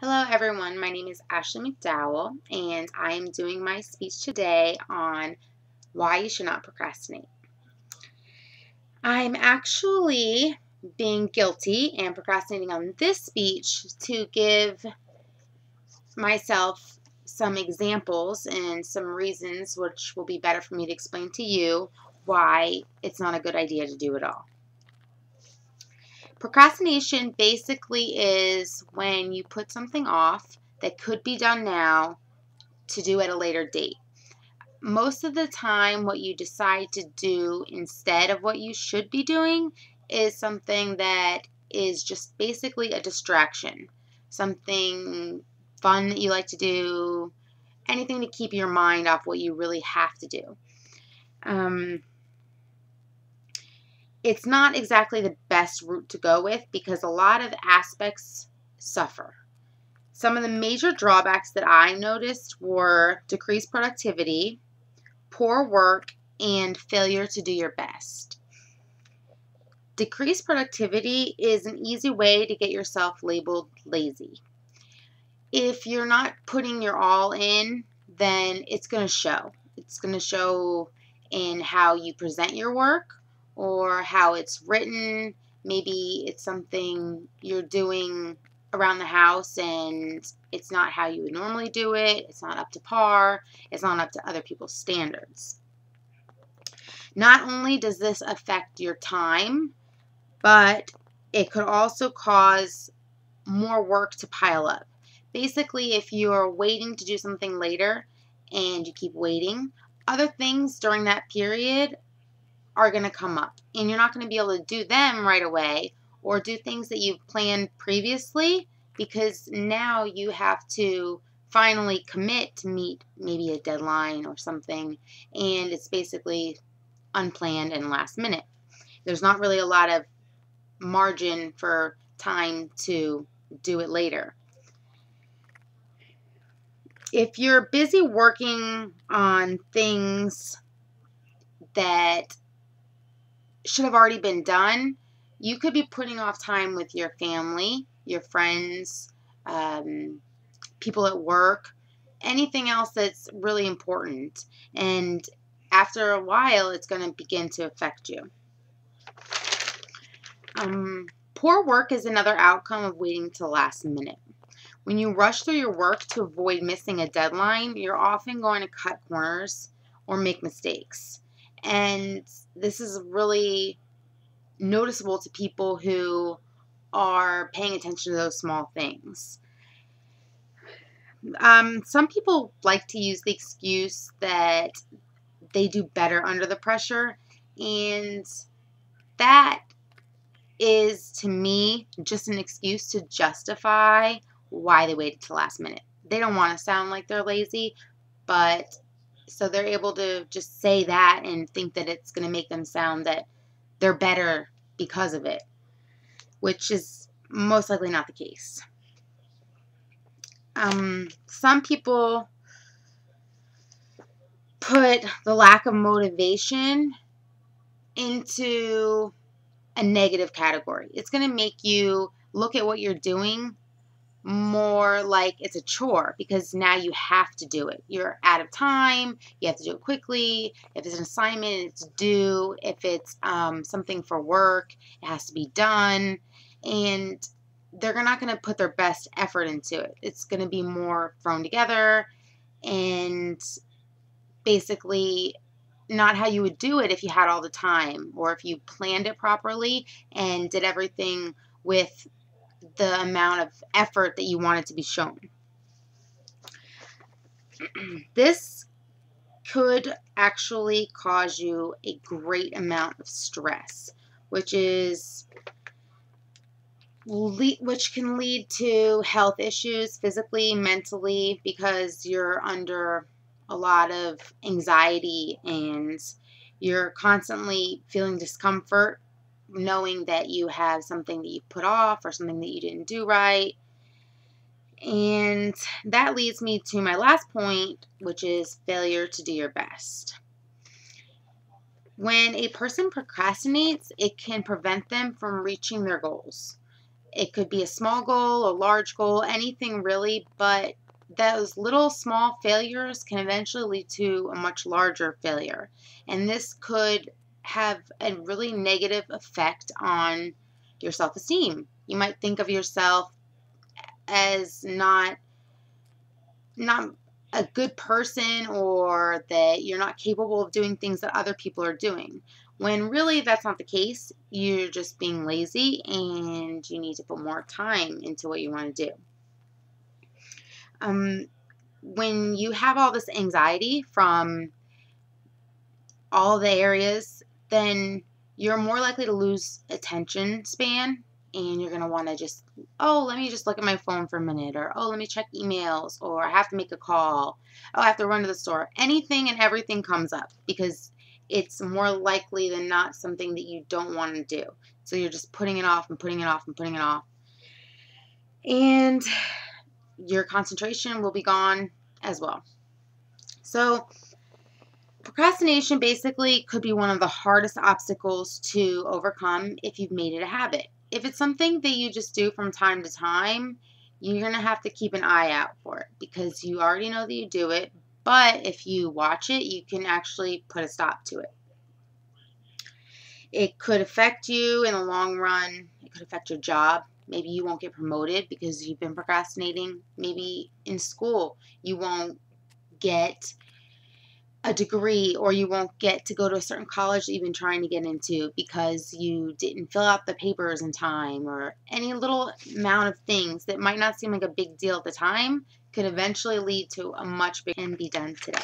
Hello everyone, my name is Ashley McDowell and I am doing my speech today on why you should not procrastinate. I'm actually being guilty and procrastinating on this speech to give myself some examples and some reasons which will be better for me to explain to you why it's not a good idea to do it all. Procrastination basically is when you put something off that could be done now to do at a later date. Most of the time, what you decide to do instead of what you should be doing is something that is just basically a distraction. Something fun that you like to do, anything to keep your mind off what you really have to do. It's not exactly the best route to go with because a lot of aspects suffer. Some of the major drawbacks that I noticed were decreased productivity, poor work, and failure to do your best. Decreased productivity is an easy way to get yourself labeled lazy. If you're not putting your all in, then it's going to show. It's going to show in how you present your work or how it's written. Maybe it's something you're doing around the house and it's not how you would normally do it. It's not up to par. It's not up to other people's standards. Not only does this affect your time, but it could also cause more work to pile up. Basically, if you're waiting to do something later and you keep waiting, other things during that period are going to come up and you're not going to be able to do them right away or do things that you've planned previously because now you have to finally commit to meet maybe a deadline or something, and it's basically unplanned and last minute. There's not really a lot of margin for time to do it later. If you're busy working on things that should have already been done, you could be putting off time with your family, your friends, people at work, anything else that's really important. And after a while, it's going to begin to affect you. Poor work is another outcome of waiting till the last minute. When you rush through your work to avoid missing a deadline, you're often going to cut corners or make mistakes. And this is really noticeable to people who are paying attention to those small things. Some people like to use the excuse that they do better under the pressure, and that is, to me, just an excuse to justify why they waited till last minute. They don't want to sound like they're lazy, but so they're able to just say that and think that it's going to make them sound that they're better because of it, which is most likely not the case. Some people put the lack of motivation into a negative category. It's going to make you look at what you're doing more like it's a chore because now you have to do it. You're out of time. You have to do it quickly. If it's an assignment, it's due. If it's something for work, it has to be done. And they're not going to put their best effort into it. It's going to be more thrown together and basically not how you would do it if you had all the time or if you planned it properly and did everything with the amount of effort that you want it to be shown. This could actually cause you a great amount of stress, which can lead to health issues physically, mentally, because you're under a lot of anxiety and you're constantly feeling discomfort knowing that you have something that you put off or something that you didn't do right. And that leads me to my last point, which is failure to do your best. When a person procrastinates, it can prevent them from reaching their goals. It could be a small goal, a large goal, anything really, but those little small failures can eventually lead to a much larger failure. And this could have a really negative effect on your self-esteem. You might think of yourself as not a good person, or that you're not capable of doing things that other people are doing. When really that's not the case. You're just being lazy and you need to put more time into what you want to do. When you have all this anxiety from all the areas, then you're more likely to lose attention span, and you're going to want to just, oh, let me just look at my phone for a minute, or oh, let me check emails, or I have to make a call, oh, I have to run to the store. Anything and everything comes up because it's more likely than not something that you don't want to do. So you're just putting it off and putting it off and putting it off. And your concentration will be gone as well. So procrastination basically could be one of the hardest obstacles to overcome if you've made it a habit. If it's something that you just do from time to time, you're going to have to keep an eye out for it because you already know that you do it. But if you watch it, you can actually put a stop to it. It could affect you in the long run. It could affect your job. Maybe you won't get promoted because you've been procrastinating. Maybe in school you won't get a degree, or you won't get to go to a certain college that you've been trying to get into because you didn't fill out the papers in time, or any little amount of things that might not seem like a big deal at the time could eventually lead to a much bigger and be done today.